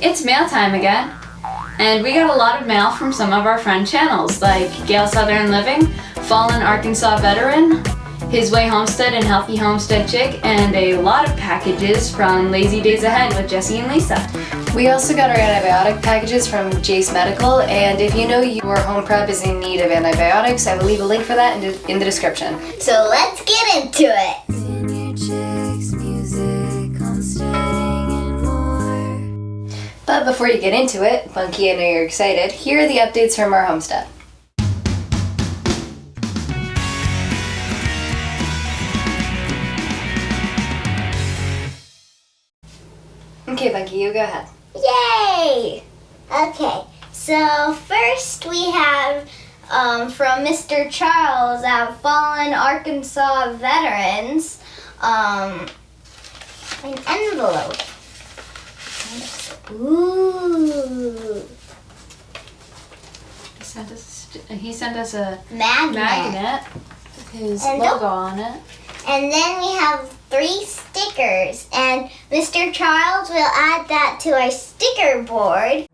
It's mail time again, and we got a lot of mail from some of our friend channels like Gail Southern Living, Fallen Arkansas Veteran, His Way Homestead and Healthy Homestead Chick, and a lot of packages from Lazy Days Ahead with Jesse and Lisa. We also got our antibiotic packages from Jase Medical, and if you know your home prep is in need of antibiotics, I will leave a link for that in the description. So let's get into it. Vineyard Chicks, music, homesteading, and more. But before you get into it, Bunkie, I know you're excited, here are the updates from our homestead. Okay, Bunkie, you go ahead. Yay! Okay, so first we have from Mr. Charles at Fallen Arkansas Veterans, an envelope. Ooh. He sent us a Magnet. with his And logo on it. And then we have 3 stickers, and Mr. Charles will add that to our sticker board.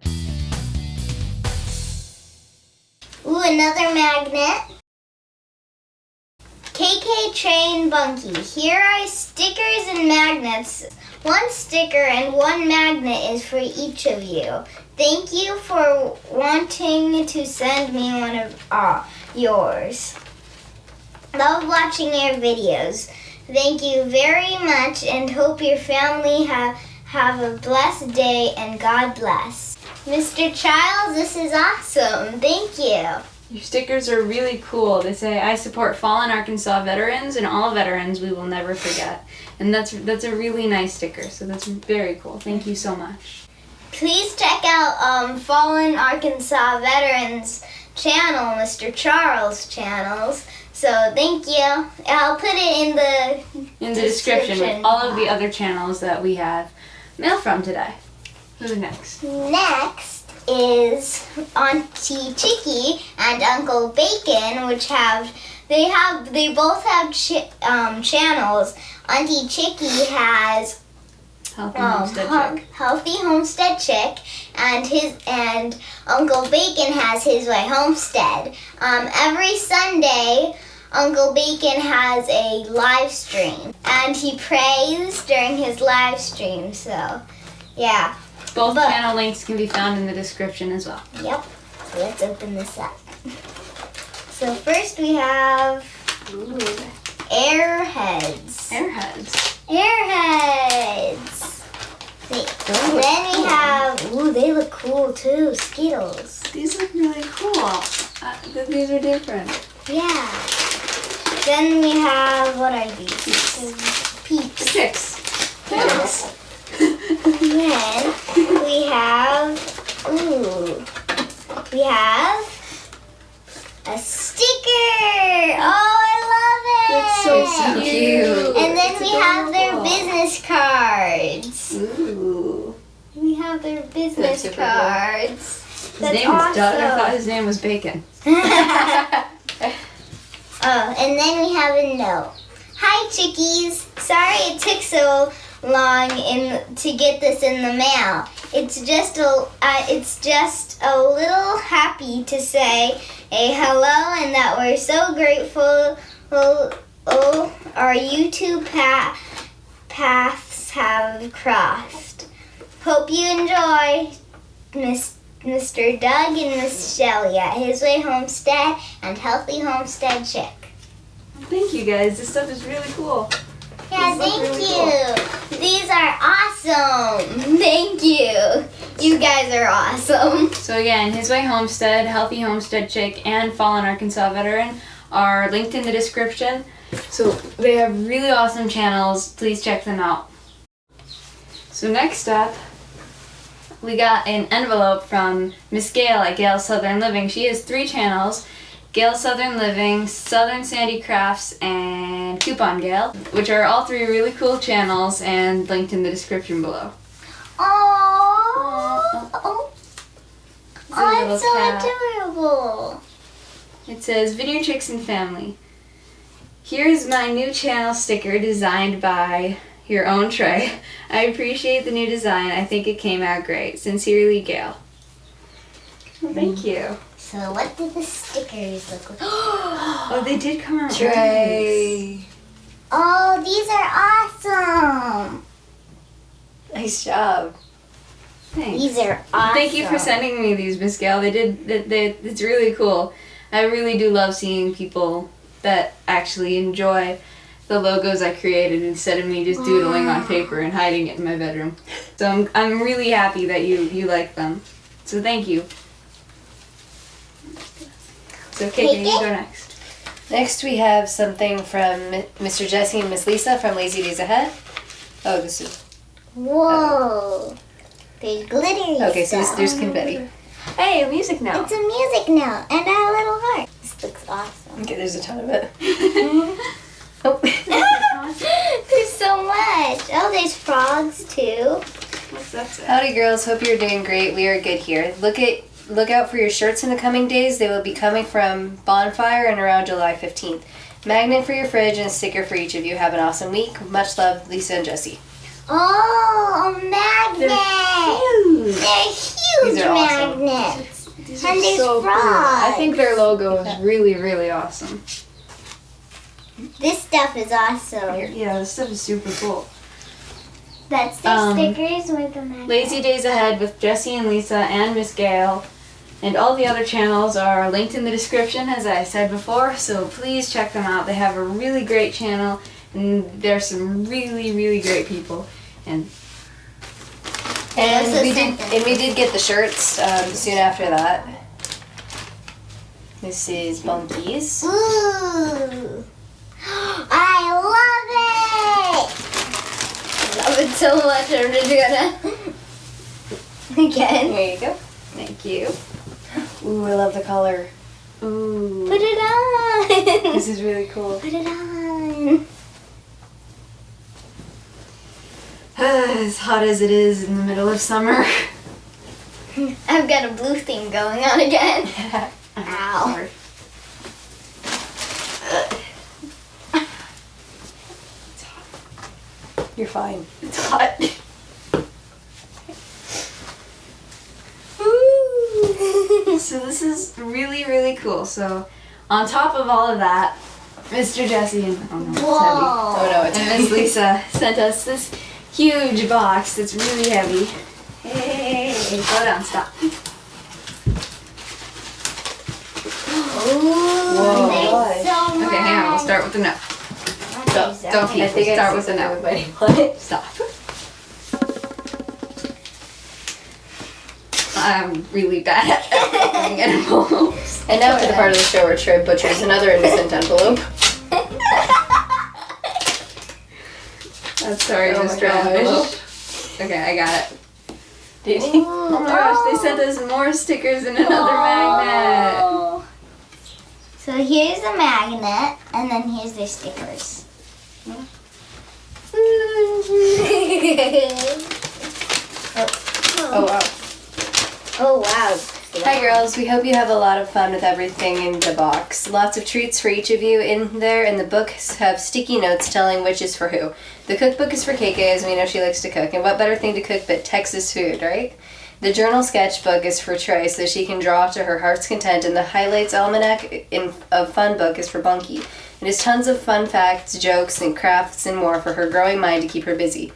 Ooh, another magnet. KayKay, Trie, and Bunkie. Here are stickers and magnets. 1 sticker and 1 magnet is for each of you. Thank you for wanting to send me one of yours. Love watching your videos. Thank you very much and hope your family have a blessed day and God bless. Mr. Childs, this is awesome. Thank you. Your stickers are really cool. They say, I support Fallen Arkansas Veterans and all veterans we will never forget. And that's a really nice sticker, so that's very cool. Thank you so much. Please check out Fallen Arkansas Veterans channel, Mr. Charles channels. So thank you. I'll put it in the description with all of the other channels that we have mail from today. Who's next? Next is Auntie Chicky and Uncle Bacon, which they both have channels. Auntie Chicky has Healthy Homestead Chick. and Uncle Bacon has His Way Homestead. Every Sunday, Uncle Bacon has a live stream, and he prays during his live stream. So, yeah. Both channel links can be found in the description as well. Yep. So let's open this up. So first we have Airheads. And then we have, they look cool too, Skittles. These look really cool. These are different. Yeah. Then we have, what are these? Peeps. Chicks. Yes. Then we have, a sticker. Oh, I love it. That's so cute. And then we have their business cards. Ooh. We have their business That's cards. His name was Doug. I thought his name was Bacon. Oh, and then we have a note. Hi, chickies. Sorry it took so long to get this in the mail. It's just a little happy to say a hello and that we're so grateful. Our YouTube paths have crossed. Hope you enjoy, Mr. Doug and Miss Shelley at His Way Homestead and Healthy Homestead Chick. Thank you guys. This stuff is really cool. Yeah, thank you. These are awesome. Thank you. You guys are awesome. So again, His Way Homestead, Healthy Homestead Chick, and Fallen Arkansas Veteran are linked in the description. So they have really awesome channels. Please check them out. So next up, we got an envelope from Miss Gail at Gail Southern Living. She has 3 channels: Gail Southern Living, Southern Sandy Crafts, and Coupon Gail, which are all 3 really cool channels and linked in the description below. Oh, it's so adorable. It says, Vineyard Chicks and Family. Here's my new channel sticker designed by your own tray. I appreciate the new design. I think it came out great. Sincerely, Gail. Well, thank you. So what do the stickers look like? Oh, they did come out Trie. Oh, these are awesome. Nice job. Thanks. These are awesome. Thank you for sending me these, Miss Gail. It's really cool. I really do love seeing people that actually enjoy the logos I created instead of me just doodling on paper and hiding it in my bedroom. So I'm really happy that you like them. So thank you. So KayKay, you go next. Next we have something from Mr. Jesse and Miss Lisa from Lazy Days Ahead. Oh, this is... Whoa. There's glittery Okay, so stuff. there's confetti. Hey, a music note. It's a music note and a little heart. This looks awesome. Okay, there's a ton of it. Oh. There's so much. Oh, there's frogs too. What's that say? Howdy girls, hope you're doing great. We are good here. Look out for your shirts in the coming days. They will be coming from Bonfire and around July 15th. Magnet for your fridge and a sticker for each of you. Have an awesome week. Much love, Lisa and Jesse. Oh, a magnet. They're huge These are awesome. magnets. These And are there's so cool. I frogs. think their logo is really, really awesome. This stuff is awesome. Yeah, this stuff is super cool. That's their stickers with the magnet. Lazy Days Ahead with Jesse and Lisa and Miss Gail. And all the other channels are linked in the description, as I said before, so please check them out. They have a really great channel, and there's some really, really great people. And we did get the shirts soon after that. This is Bunkie's. Ooh. I love it! I love it so much. I'm just gonna again. There you go. thank you. Ooh, I love the color. Ooh. Put it on. This is really cool. Put it on. As hot as it is in the middle of summer. I've got a blue thing going on again. Ow. Sorry. You're fine. It's hot. So this is really, really cool. So on top of all of that, Mr. Jesse and Whoa. Oh no, it's and Miss Lisa sent us this huge box that's really heavy. Hey, go down, stop. Ooh, Whoa. there's so much. Okay, hang on, we'll start with the note. Don't I peek, think I start see with the something note. with my name on it. Stop. I'm really bad at opening envelopes. And now for the part of the show where Trie butchers another innocent envelope. I'm sorry, Oh my Mr. gosh. Envelope. Okay, I got it. Did he? Oh my gosh, they sent us more stickers and another magnet. Oh. So here's the magnet, and then here's their stickers. Oh wow. Oh wow. Hi girls, we hope you have a lot of fun with everything in the box. Lots of treats for each of you in there, and the books have sticky notes telling which is for who. The cookbook is for KayKay, as we know she likes to cook, and what better thing to cook but Texas food, right? The journal sketchbook is for Trie, so she can draw to her heart's content, and the highlights almanac of fun book is for Bunkie. It has tons of fun facts, jokes, and crafts and more for her growing mind to keep her busy.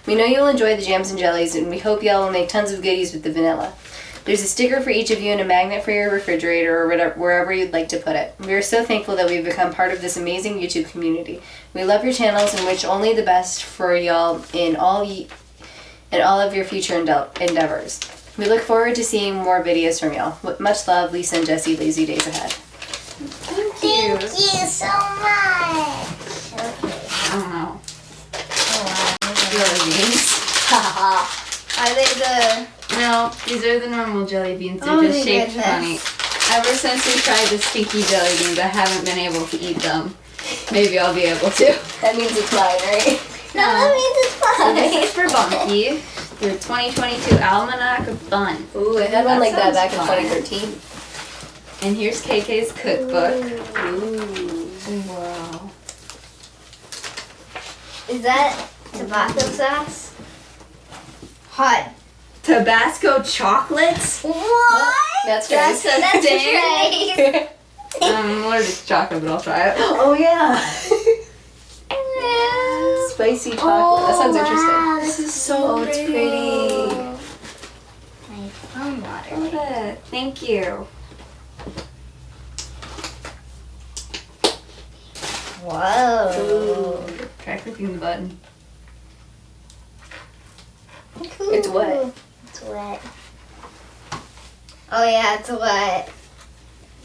We know you'll enjoy the jams and jellies, and we hope y'all will make tons of goodies with the vanilla. There's a sticker for each of you and a magnet for your refrigerator or wherever you'd like to put it. We are so thankful that we've become part of this amazing YouTube community. We love your channels and wish only the best for y'all in all of your future endeavors. We look forward to seeing more videos from y'all. With much love, Lisa and Jesse, Lazy Days Ahead. Thank you so much. Okay. I don't know. Oh, wow. Jelly beans. Are they the... No, these are the normal jelly beans. They're Oh just my shaped goodness. funny. Ever since we tried the stinky jelly beans, I haven't been able to eat them. Maybe I'll be able to. That means it's mine, right? No, that means it's So this fine. is for Bunkie. The 2022 Almanac of Fun. Ooh, I had one like that sounds back fun. in 2013. And here's KayKay's cookbook. Ooh. Wow. Is that Tabasco sauce. Hot. Tabasco chocolates? What? That's That's thing. right. I'm allergic to chocolate, but I'll try it. Oh yeah. Spicy chocolate. That sounds interesting. Wow, This is so it's pretty. My phone water. Love it. Thank you. Whoa. Try clicking the button. It's wet. It's wet. Oh yeah, it's wet.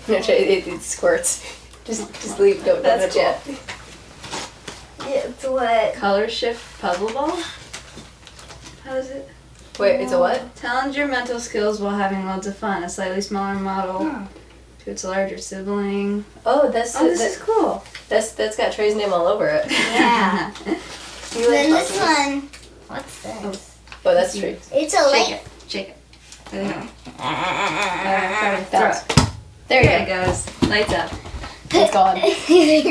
No, it squirts. Just leave. Don't That's touch it. It's wet. Color shift puzzle ball? How is it? Wait, it's a what? Challenge your mental skills while having loads of fun. A slightly smaller model to its larger sibling. Oh, this is cool. That's got Trey's name all over it. Yeah. You like Then this puzzles? one. What's this? Oh, that's Trey. It's a Shake light. it. Shake it. There you go. That's- There There you it goes. Lights up. go. It's gone.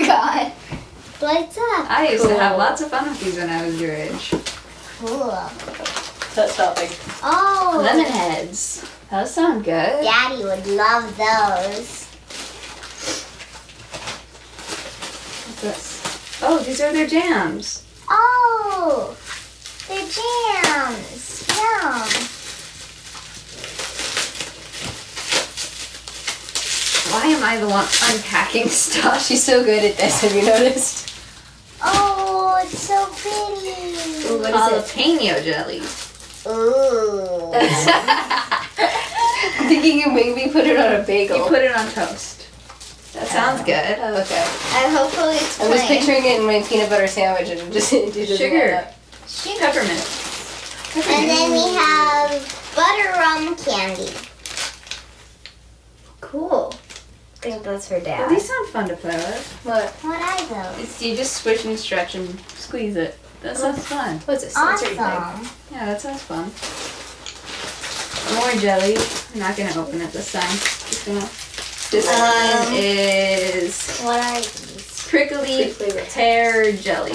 God. Lights up. I used to have Cool. lots of fun with these when I was your age. Cool. That's stopping. Oh. Lemon heads. Those sound good. Daddy would love those. What's this? Oh, these are their jams. Oh. They're jams. Yum. Why am I the one unpacking stuff? She's so good at this. Have you noticed? Oh, it's so pretty. Ooh, what is Jalapeno jelly. Ooh. I'm thinking you maybe put it on a bagel. You put it on toast. That sounds good. Oh, okay. Hopefully it's I'm just plain. picturing it in my peanut butter sandwich and it just it doesn't Sugar. add up. Peppermint. And then we have butter rum candy. Cool. I think that's for Well, Dad. these sound fun to play with. What? What are those? It's, you just squish and stretch and squeeze it. That sounds fun. What's a sensory thing? Awesome. Yeah, that sounds fun. More jelly. I'm not gonna open it this time. Just gonna. This one is What are these? prickly Fruit flavor. pear jelly.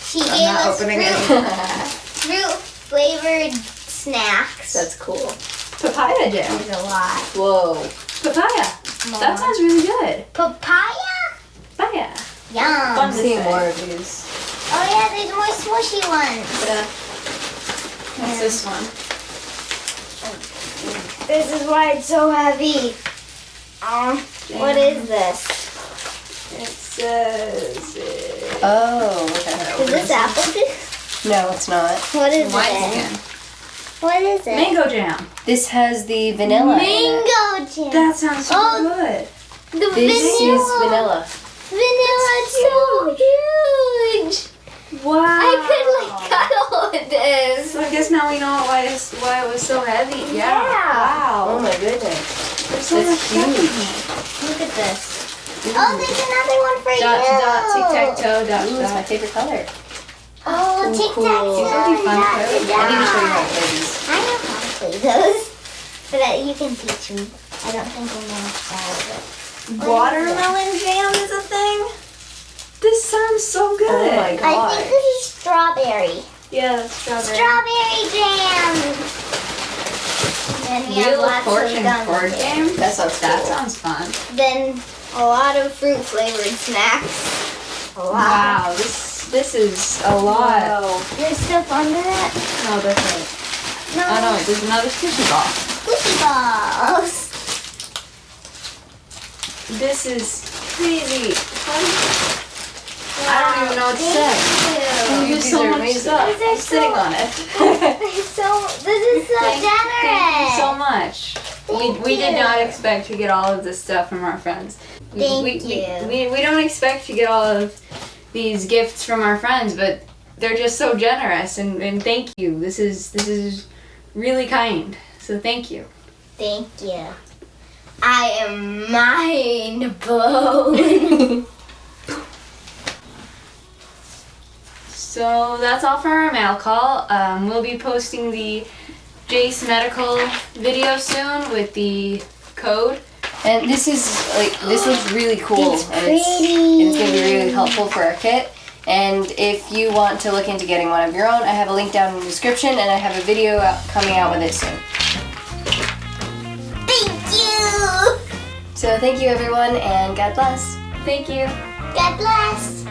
She I'm gave not us opening it. fruit flavored snacks. That's cool. Papaya jam. There's a lot. Whoa. Papaya. That sounds really good. Papaya? Papaya. Yum. Fun. I'm seeing more of these. Oh yeah, there's more smushy ones. What's this one? This is why it's so heavy. What is this? It says Oh, okay. Is this apple juice? No, it's not. What is wines it? again. What is it? Mango jam. This has the vanilla in it. Mango jam. That sounds so Oh, good. The This vanilla. is vanilla. Vanilla is so huge. Wow. I could cuddle with this. So I guess now we know why it was so heavy. Yeah. Oh Wow. my goodness. There's so That's much stuff in huge. here. Look at this. Oh, there's another one for Dot, you. dot, tic-tac-toe, dot, Ooh, it's my dot. favorite color. Oh, Ooh, tic-tac-toe. cool. These will be fun to play with. I need to show you how to play these. I know how to play those. But you can teach me. I don't think I know all of it. Watermelon jam is a thing? This sounds so good. Oh my I god. think this is strawberry. Yeah, that's strawberry. Strawberry jam. Then we have Wheel of lots Fortune gum board here. game. That sounds cool. That sounds fun. Then a lot of fruit flavored snacks. A lot. Wow, this is a lot. Wow. There's stuff under it. No, that's right. No. Oh no, there's another squishy ball. Squishy balls. This is crazy. I don't even know what to say. Thank There's These so are much amazing. stuff. These are I'm sitting so- on it. This is so generous. Thank you so much. Thank We did you. not expect to get all of this stuff from our friends. Thank you. We don't expect to get all of these gifts from our friends, but they're just so generous and thank you. This is really kind. So thank you. Thank you. I am mind blown. So that's all for our mail call. We'll be posting the Jase Medical video soon with the code. And this is like this looks really cool. It's and pretty. it's gonna be really helpful for our kit. And if you want to look into getting one of your own, I have a link down in the description, and I have a video coming out with it soon. Thank you! So thank you everyone, and God bless. Thank you. God bless!